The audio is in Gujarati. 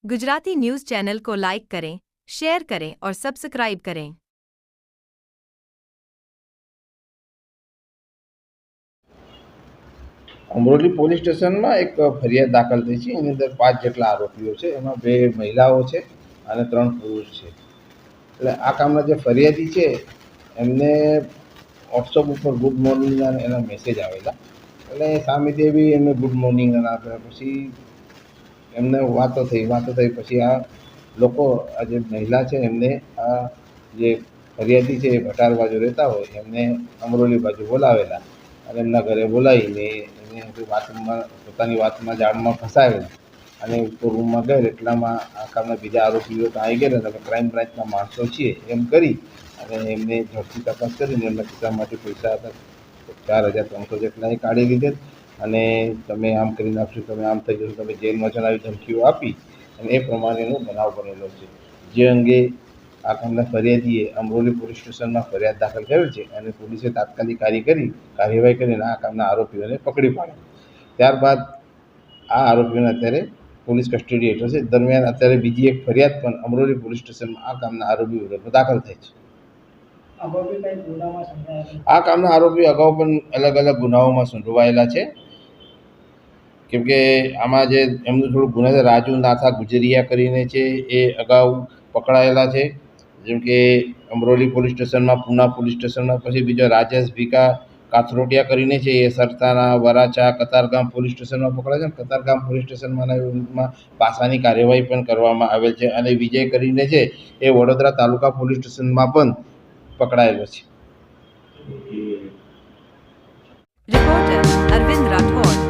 गुजराती न्यूज़ चैनल को लाइक करें, शेयर करें और सब्सक्राइब करें। અમરોલી પોલીસ સ્ટેશનમાં એક ફરિયાદ દાખલ થઈ છે. એની અંદર 5 જેટલા આરોપીઓ છે. એમાં 2 મહિલાઓ છે અને 3 પુરુષ છે. એટલે આ કામના જે ફરિયાદી છે એમને વોટ્સઅપ ઉપર ગુડ મોર્નિંગના એના મેસેજ આવેલા. એટલે સામેથી બી એમને ગુડ મોર્નિંગ આપ્યા. પછી એમને વાતો થઈ પછી આ લોકો આ જે મહિલા છે એમને આ જે ફરિયાદી છે એ ભટાર બાજુ રહેતા હોય એમને અમરોલી બાજુ બોલાવેલા અને એમના ઘરે બોલાવીને એને વાતમાં પોતાની વાતમાં જાળમાં ફસાવેલા અને ઉપર રૂમમાં ગયેલ. એટલામાં આ કામના બીજા આરોપીઓ તો આવી ગયેલા. તમે ક્રાઇમ બ્રાન્ચના માણસો છીએ એમ કરી અને એમને ઝડપી તપાસ કરીને એમના ખિસ્સામાંથી પૈસા હતા 4,300 જેટલા એ કાઢી લીધેલ અને તમે આમ કરી નાખશો, તમે આમ થઈ જશો, તમે જેલમાં જણાવી ધમકીઓ આપી અને એ પ્રમાણેનો બનાવ બનેલો છે. જે અંગે આ કામના ફરિયાદીએ અમરોલી પોલીસ સ્ટેશનમાં ફરિયાદ દાખલ કરેલ છે અને પોલીસે તાત્કાલિક કાર્યવાહી કરીને આ કામના આરોપીઓને પકડી પાડ્યા. ત્યારબાદ આ આરોપીઓને અત્યારે પોલીસ કસ્ટડી હેઠળ છે. દરમિયાન અત્યારે બીજી એક ફરિયાદ પણ અમરોલી પોલીસ સ્ટેશનમાં આ કામના આરોપી વિરુદ્ધ દાખલ થઈ છે. આ કામના આરોપી અગાઉ પણ અલગ અલગ ગુનાઓમાં સંડોવાયેલા છે. કેમકે આમાં જે એમનું થોડું ગુના છે, રાજુ નાથા ગુજરિયા કરીને છે, એ અગાઉ પકડાયેલા છે. જેમ કે અમરોલી પોલીસ સ્ટેશનમાં, પૂના પોલીસ સ્ટેશનમાં, પછી બીજો રાજેશ ભીકા કાથરોટિયા કરીને છે, એ સરથાના વરાછા કતારગામ પોલીસ સ્ટેશનમાં પકડાય છે. કતારગામ પોલીસ સ્ટેશનમાં પાસાની કાર્યવાહી પણ કરવામાં આવેલ છે. અને વિજય કરીને છે એ વડોદરા તાલુકા પોલીસ સ્ટેશનમાં પણ પકડાયેલો છે. રિપોર્ટર અરવિંદ રાઠોડ।